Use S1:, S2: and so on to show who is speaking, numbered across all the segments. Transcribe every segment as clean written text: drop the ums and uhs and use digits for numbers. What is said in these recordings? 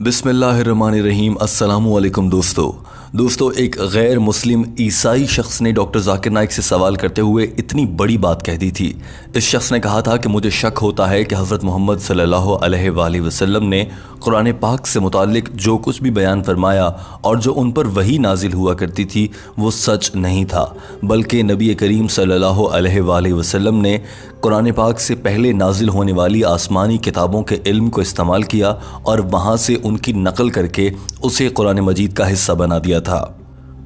S1: बिस्मिल्लाहिर्रहमानिर्रहीम। अस्सलामुअलैकुम दोस्तों, एक गैर मुस्लिम ईसाई शख्स ने डॉक्टर जाकिर नाइक से सवाल करते हुए इतनी बड़ी बात कह दी थी। इस शख्स ने कहा था कि मुझे शक होता है कि हज़रत मोहम्मद सल्लल्लाहु अलैहि वसल्लम ने कुरान पाक से मुताल्लिक जो कुछ भी बयान फरमाया और जो उन पर वही नाजिल हुआ करती थी वो सच नहीं था, बल्कि नबी करीम सल्लल्लाहु अलैहि वसल्लम ने कुरान पाक से पहले नाजिल होने वाली आसमानी किताबों के इल्म को इस्तेमाल किया और वहाँ से उनकी नकल करके उसे कुरान मजीद का हिस्सा बना दिया था।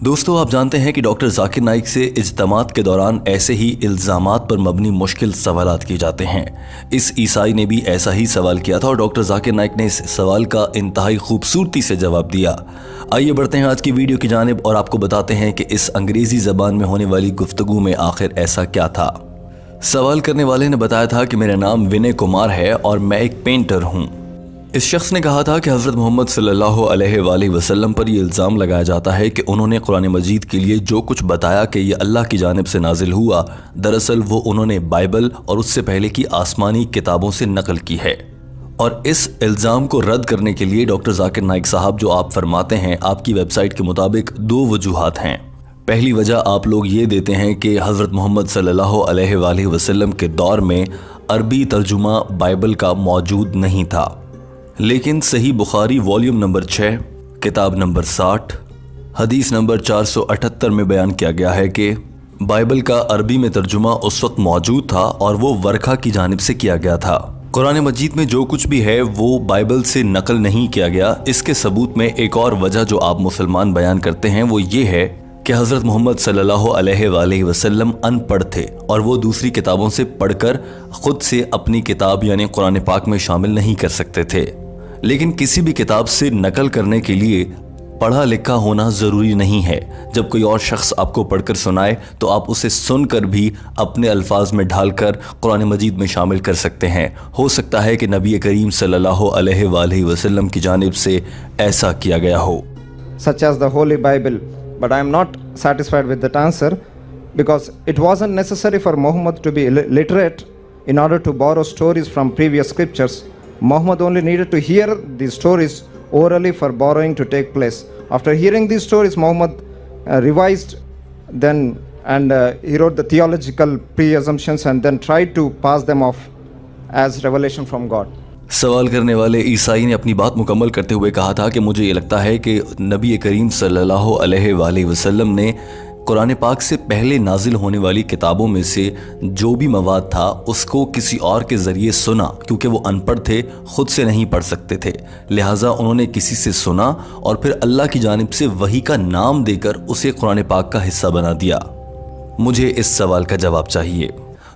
S1: दोस्तों, आप जानते हैं कि डॉक्टर जाकिर नाइक से इज्तिमात के दौरान ऐसे ही इल्ज़ामात पर मबनी मुश्किल सवालात किए जाते हैं। इस ईसाई ने भी ऐसा ही सवाल किया था और डॉक्टर जाकिर नाइक ने इस सवाल का इंतहाई खूबसूरती से जवाब दिया। आइए बढ़ते हैं आज की वीडियो की जानिब और आपको बताते हैं कि इस अंग्रेज़ी ज़बान में होने वाली गुफ्तगू में आखिर ऐसा क्या था। सवाल करने वाले ने बताया था कि मेरा नाम विनय कुमार है और मैं एक पेंटर हूँ। इस शख्स ने कहा था कि हज़रत मोहम्मद सल्लल्लाहु अलैहि वसल्लम पर यह इल्ज़ाम लगाया जाता है कि उन्होंने कुरान मजीद के लिए जो कुछ बताया कि यह अल्लाह की जानिब से नाजिल हुआ, दरअसल वो उन्होंने बाइबल और उससे पहले की आसमानी किताबों से नकल की है। और इस इल्ज़ाम को रद्द करने के लिए डॉक्टर जाकिर नाइक साहब जो आप फरमाते हैं, आपकी वेबसाइट के मुताबिक दो वजूहात हैं। पहली वजह आप लोग ये देते हैं कि हज़रत मोहम्मद सल्लल्लाहु अलैहि वसल्लम के दौर में अरबी तर्जुमा बाइबल का मौजूद नहीं था, लेकिन सही बुखारी वॉल्यूम नंबर 6 किताब नंबर 60 हदीस नंबर 478 में बयान किया गया है कि बाइबल का अरबी में तर्जुमा उस वक्त मौजूद था और वो वर्खा की जानिब से किया गया था। कुरान मजीद में जो कुछ भी है वो बाइबल से नकल नहीं किया गया। इसके सबूत में एक और वजह जो आप मुसलमान बयान करते हैं वो ये है कि हज़रत मोहम्मद सल्लल्लाहु अलैहि वसल्लम अनपढ़ थे और वो दूसरी किताबों से पढ़कर ख़ुद से अपनी किताब यानी कुरान पाक में शामिल नहीं कर सकते थे। लेकिन किसी भी किताब से नकल करने के लिए पढ़ा लिखा होना ज़रूरी नहीं है। जब कोई और शख्स आपको पढ़कर सुनाए तो आप उसे सुनकर भी अपने अल्फाज में ढालकर कुरान मजीद में शामिल कर सकते हैं। हो सकता है कि नबी करीम सल्लल्लाहु अलैहि वसल्लम की जानिब से ऐसा किया गया हो।
S2: Such as the Holy Bible, but I am not satisfied with that answer because it wasn't necessary for Muhammad to be literate in order to borrow stories from previous scriptures. Muhammad only needed to hear these stories orally for borrowing to take place. After hearing these stories, Muhammad revised then and he wrote the theological pre-assumptions and then tried to pass them off as revelation from God.
S1: सवाल करने वाले ईसाई ने अपनी बात मुकम्मल करते हुए कहा था कि मुझे ये लगता है कि नबी करीम सल्लल्लाहु अलैहि वसल्लम ने कुरान पाक से पहले नाजिल होने वाली किताबों में से जो भी मवाद था उसको किसी और के ज़रिए सुना, क्योंकि वो अनपढ़ थे, ख़ुद से नहीं पढ़ सकते थे। लिहाजा उन्होंने किसी से सुना और फिर अल्लाह की जानिब से वही का नाम देकर उसे कुरान पाक का हिस्सा बना दिया। मुझे इस सवाल का जवाब चाहिए।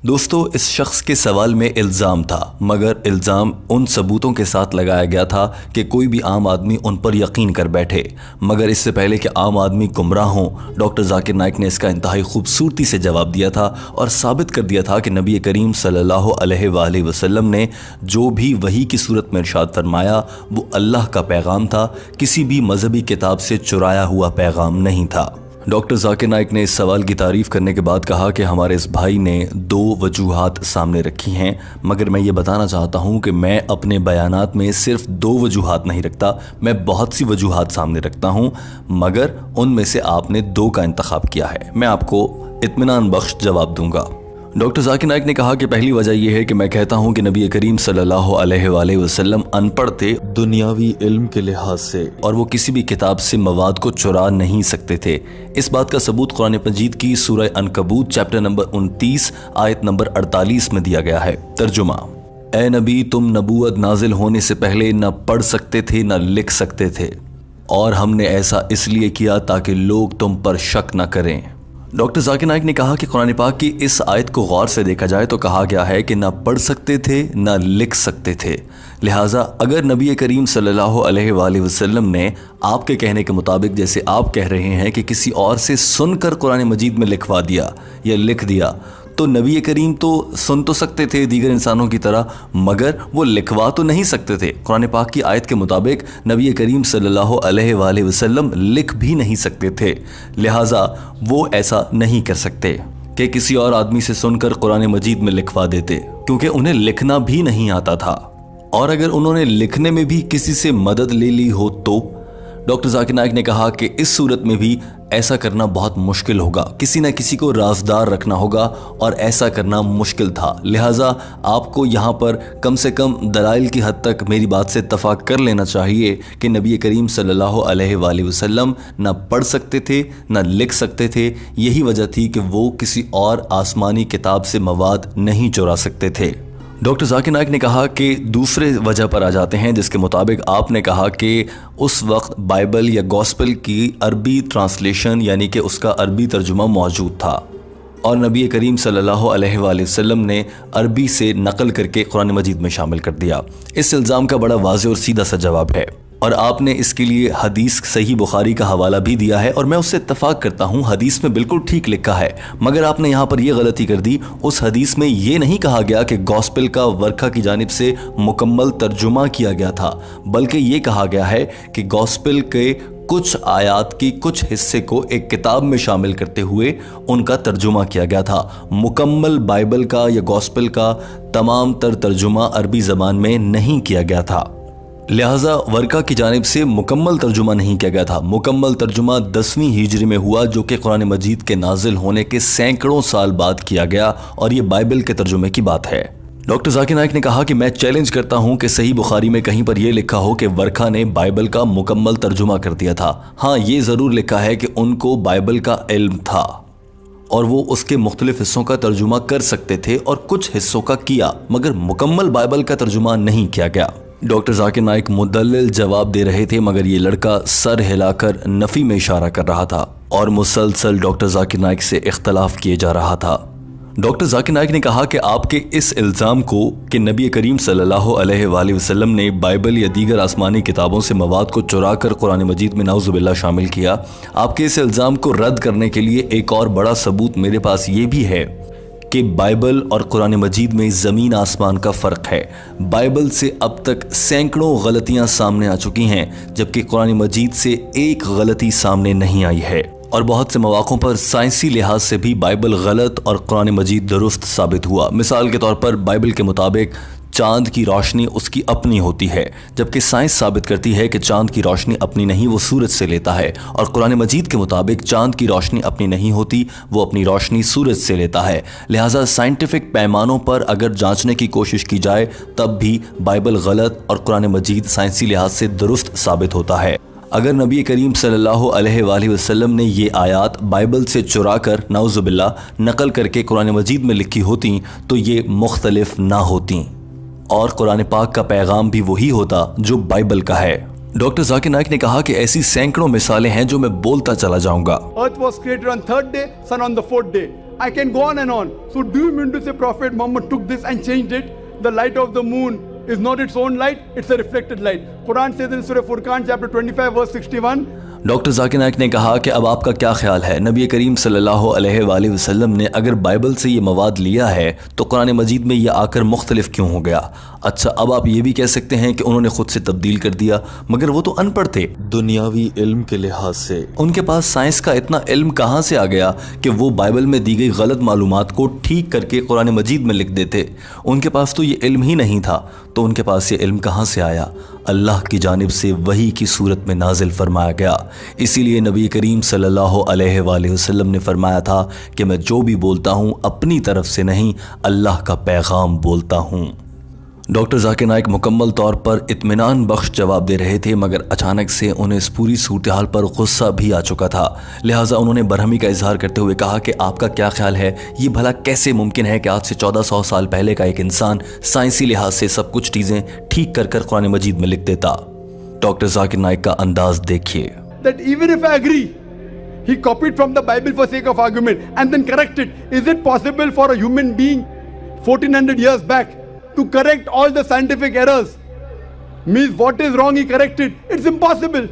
S1: दोस्तों, इस शख्स के सवाल में इल्ज़ाम था, मगर इल्ज़ाम उन सबूतों के साथ लगाया गया था कि कोई भी आम आदमी उन पर यकीन कर बैठे। मगर इससे पहले कि आम आदमी गुमराह हों, डॉक्टर जाकिर नाइक ने इसका इंतहाई खूबसूरती से जवाब दिया था और साबित कर दिया था कि नबी करीम सल्लल्लाहु अलैहि वसल्लम ने जो भी वही की सूरत में इरशाद फरमाया वो अल्लाह का पैगाम था, किसी भी मजहबी किताब से चुराया हुआ पैगाम नहीं था। डॉक्टर जाकिर नाइक ने इस सवाल की तारीफ़ करने के बाद कहा कि हमारे इस भाई ने दो वजूहात सामने रखी हैं, मगर मैं ये बताना चाहता हूँ कि मैं अपने बयानात में सिर्फ दो वजूहात नहीं रखता, मैं बहुत सी वजूहात सामने रखता हूँ, मगर उनमें से आपने दो का इंतखाब किया है। मैं आपको इत्मीनान बख्श जवाब दूंगा। डॉक्टर जाकिर नाइक ने कहा कि पहली वजह यह है कि मैं कहता हूं कि नबी करीम सल्लल्लाहु अलैहि वसल्लम अनपढ़ थे दुनियावी इल्म के लिहाज से और वो किसी भी किताब से मवाद को चुरा नहीं सकते थे। इस बात का सबूत कुरान मजीद की सूरह अनकबूत चैप्टर नंबर 29 आयत नंबर 48 में दिया गया है। तर्जुमा: ए नबी, तुम नबूवत नाजिल होने से पहले न पढ़ सकते थे न लिख सकते थे, और हमने ऐसा इसलिए किया ताकि लोग तुम पर शक न करें। डॉक्टर जाकिर नाइक ने कहा कि कुरान पाक की इस आयत को गौर से देखा जाए तो कहा गया है कि ना पढ़ सकते थे ना लिख सकते थे। लिहाजा अगर नबी करीम सल्लल्लाहु अलैहि वसल्लम ने आपके कहने के मुताबिक, जैसे आप कह रहे हैं कि किसी और से सुनकर कुरान मजीद में लिखवा दिया या लिख दिया, तो नबी करीम तो सुन तो सकते थे दीगर इंसानों की तरह, मगर वो लिखवा तो नहीं सकते थे। कुरान पाक की आयत के मुताबिक नबी करीम सल्लल्लाहु अलैहि वसल्लम लिख भी नहीं सकते थे। लिहाजा वो ऐसा नहीं कर सकते कि किसी और आदमी से सुनकर कुरान मजीद में लिखवा देते, क्योंकि उन्हें लिखना भी नहीं आता था। اور اگر انہوں نے لکھنے میں بھی کسی سے مدد لے لی ہو تو ڈاکٹر ذاکر نائک نے کہا کہ اس صورت میں بھی ایسا کرنا بہت مشکل ہوگا، کسی نہ کسی کو رازدار رکھنا ہوگا اور ایسا کرنا مشکل تھا، لہٰذا آپ کو یہاں پر کم سے کم دلائل کی حد تک میری بات سے اتفاق کر لینا چاہیے کہ نبی کریم صلی اللہ علیہ وآلہ وسلم نہ پڑھ سکتے تھے نہ لکھ سکتے تھے، یہی وجہ تھی کہ وہ کسی اور آسمانی کتاب سے مواد نہیں چرا سکتے تھے۔ ڈاکٹر ذاکر نائک نے کہا کہ دوسرے وجہ پر آ جاتے ہیں، جس کے مطابق آپ نے کہا کہ اس وقت بائبل یا گوسپل کی عربی ٹرانسلیشن یعنی کہ اس کا عربی ترجمہ موجود تھا اور نبی کریم صلی اللہ علیہ وآلہ وسلم نے عربی سے نقل کر کے قرآن مجید میں شامل کر دیا۔ اس الزام کا بڑا واضح اور سیدھا سا جواب ہے اور آپ نے اس کے لیے حدیث صحیح بخاری کا حوالہ بھی دیا ہے اور میں اس سے اتفاق کرتا ہوں، حدیث میں بالکل ٹھیک لکھا ہے، مگر آپ نے یہاں پر یہ غلطی کر دی، اس حدیث میں یہ نہیں کہا گیا کہ گوسپل کا ورقہ کی جانب سے مکمل ترجمہ کیا گیا تھا، بلکہ یہ کہا گیا ہے کہ گوسپل کے کچھ آیات کی کچھ حصے کو ایک کتاب میں شامل کرتے ہوئے ان کا ترجمہ کیا گیا تھا، مکمل بائبل کا یا گوسپل کا تمام تر ترجمہ عربی زبان میں نہیں کیا گیا تھا، لہٰذا ورقہ کی جانب سے مکمل ترجمہ نہیں کیا گیا تھا۔ مکمل ترجمہ 10ویں ہجری میں ہوا، جو کہ قرآن مجید کے نازل ہونے کے سینکڑوں سال بعد کیا گیا اور یہ بائبل کے ترجمے کی بات ہے۔ ڈاکٹر ذاکر نائک نے کہا کہ میں چیلنج کرتا ہوں کہ صحیح بخاری میں کہیں پر یہ لکھا ہو کہ ورقہ نے بائبل کا مکمل ترجمہ کر دیا تھا۔ ہاں، یہ ضرور لکھا ہے کہ ان کو بائبل کا علم تھا اور وہ اس کے مختلف حصوں کا ترجمہ کر سکتے تھے اور کچھ حصوں کا کیا، مگر مکمل بائبل کا ترجمہ نہیں کیا گیا۔ ڈاکٹر ذاکر نائک مدلل جواب دے رہے تھے، مگر یہ لڑکا سر ہلا کر نفی میں اشارہ کر رہا تھا اور مسلسل ڈاکٹر ذاکر نائک سے اختلاف کیے جا رہا تھا۔ ڈاکٹر ذاکر نائک نے کہا کہ آپ کے اس الزام کو کہ نبی کریم صلی اللہ علیہ وآلہ وسلم نے بائبل یا دیگر آسمانی کتابوں سے مواد کو چرا کر قرآن مجید میں نعوذ باللہ شامل کیا، آپ کے اس الزام کو رد کرنے کے لیے ایک اور بڑا ثبوت میرے پاس یہ بھی ہے کہ بائبل اور قرآن مجید میں زمین آسمان کا فرق ہے۔ بائبل سے اب تک سینکڑوں غلطیاں سامنے آ چکی ہیں، جبکہ قرآن مجید سے ایک غلطی سامنے نہیں آئی ہے، اور بہت سے مواقعوں پر سائنسی لحاظ سے بھی بائبل غلط اور قرآن مجید درست ثابت ہوا۔ مثال کے طور پر بائبل کے مطابق چاند کی روشنی اس کی اپنی ہوتی ہے، جبکہ سائنس ثابت کرتی ہے کہ چاند کی روشنی اپنی نہیں، وہ سورج سے لیتا ہے، اور قرآن مجید کے مطابق چاند کی روشنی اپنی نہیں ہوتی، وہ اپنی روشنی سورج سے لیتا ہے۔ لہٰذا سائنٹیفک پیمانوں پر اگر جانچنے کی کوشش کی جائے تب بھی بائبل غلط اور قرآن مجید سائنسی لحاظ سے درست ثابت ہوتا ہے۔ اگر نبی کریم صلی اللہ علیہ وآلہ وسلم نے یہ آیات بائبل سے چرا کر نعوذ باللہ نقل کر کے قرآن مجید میں لکھی ہوتیں تو یہ مختلف نہ ہوتیں اور قرآن پاک کا پیغام بھی وہی ہوتا جو بائبل کا ہے۔ ڈاکٹر ذاکر نائک نے کہا کہ ایسی سینکڑوں مثالیں ہیں جو میں بولتا چلا جاؤں گا۔
S3: Earth was created on 3rd day, sun on the 4th day. I can go on and on. So do you mean to say Prophet Muhammad took this and changed it? The light of the moon is not its own light, it's a reflected light. Quran says in Surah Furqan chapter 25 verse 61.
S1: Doctor Zakir Naik نے کہا کہ اب آپ کا کیا خیال ہے، نبی کریم صلی اللہ علیہ وآلہ وسلم نے اگر بائبل سے یہ مواد لیا ہے تو قرآن مجید میں یہ آ کر مختلف کیوں ہو گیا؟ اچھا، اب آپ یہ بھی کہہ سکتے ہیں کہ انہوں نے خود سے تبدیل کر دیا، مگر وہ تو ان پڑھ تھے دنیاوی علم کے لحاظ سے، ان کے پاس سائنس کا اتنا علم کہاں سے آ گیا کہ وہ بائبل میں دی گئی غلط معلومات کو ٹھیک کر کے قرآن مجید میں لکھ دیتے؟ ان کے پاس تو یہ علم ہی نہیں تھا، تو ان کے پاس یہ علم کہاں سے آیا؟ اللہ کی جانب سے وحی کی صورت میں نازل فرمایا گیا۔ اسی لیے نبی کریم صلی اللہ علیہ وآلہ وسلم نے فرمایا تھا کہ میں جو بھی بولتا ہوں اپنی طرف سے نہیں، اللہ کا پیغام بولتا ہوں۔ ڈاکٹر ذاکر نائک مکمل طور پر اطمینان بخش جواب دے رہے تھے، مگر اچانک سے انہیں اس پوری صورتحال پر غصہ بھی آ چکا تھا، لہٰذا انہوں نے برہمی کا اظہار کرتے ہوئے کہا کہ آپ کا کیا خیال ہے، یہ بھلا کیسے ممکن ہے کہ آج سے 1400 سال پہلے کا ایک انسان سائنسی لحاظ سے سب کچھ چیزیں ٹھیک کر کر قرآن مجید میں لکھ دیتا؟ ڈاکٹر ذاکر نائک کا انداز دیکھیے۔
S3: That even if I agree, he copied from the Bible for sake of argument and then corrected. Is it possible for a human being 1400 years back to correct all the scientific errors? Means what is wrong he corrected. It's impossible.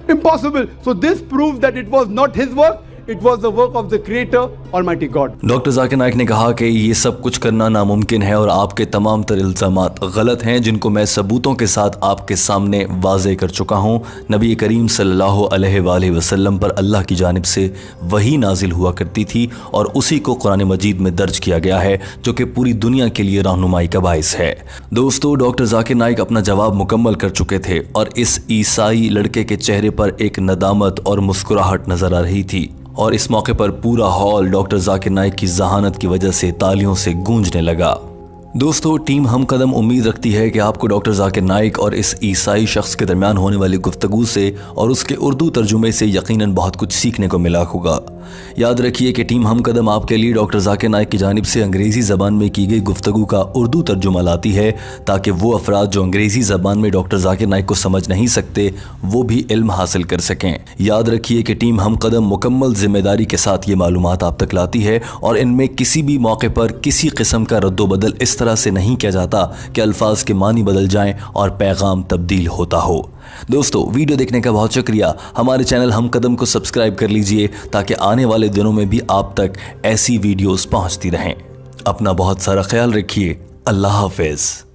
S3: Impossible. So this proves that it was not his work, It was the work of the Creator, Almighty God.
S1: Doctor Zakir Naik ने कहा कि ये सब कुछ करना नामुमकिन है और आपके तमाम तर इल्ज़ामात गलत हैं जिनको मैं सबूतों के साथ आपके सामने वाज़े कर चुका हूँ। नबी करीम सल्लल्लाहु अलैहि वसल्लम पर अल्लाह की जानिब से वही नाजिल हुआ करती थी और उसी को कुरान मजीद में दर्ज किया गया है जो कि पूरी दुनिया के लिए रहनुमाई का बाइस है। दोस्तों, डॉक्टर जाकिर नाइक अपना जवाब मुकम्मल कर चुके थे और इस ईसाई लड़के के चेहरे पर एक नदामत और मुस्कुराहट नजर आ रही थी और इस मौके पर पूरा हॉल डॉक्टर जाकिर नाइक की जहानत की वजह से तालियों से गूंजने लगा। दोस्तों, टीम हम कदम उम्मीद रखती है कि आपको डॉक्टर जाकिर नाइक और इस ईसाई शख्स के दरमियान होने वाली गुफ्तगू से और उसके उर्दू तर्जुमे से यकीनन बहुत कुछ सीखने को मिला होगा। याद रखिए कि टीम हम कदम आपके लिए डॉक्टर जाकिर नाइक की जानिब से अंग्रेज़ी ज़बान में की गई गुफ्तगू का उर्दू तर्जुमा लाती है ताकि वो अफराद जो अंग्रेज़ी ज़बान में डॉक्टर जाकिर नाइक को समझ नहीं सकते वो भी इल्म हासिल कर सकें। याद रखिए कि टीम हम कदम मुकम्मल जिम्मेदारी के साथ ये मालूमात आप तक लाती है और इनमें किसी भी मौके पर किसी किस्म का रद्दोबदल इस तरह से नहीं किया जाता कि अल्फाज के मानी बदल जाएं और पैगाम तब्दील होता हो। दोस्तों, वीडियो देखने का बहुत शुक्रिया। हमारे चैनल हम कदम को सब्सक्राइब कर लीजिए ताकि आने वाले दिनों में भी आप तक ऐसी वीडियोस पहुंचती रहें। अपना बहुत सारा ख्याल रखिए। अल्लाह हाफिज़।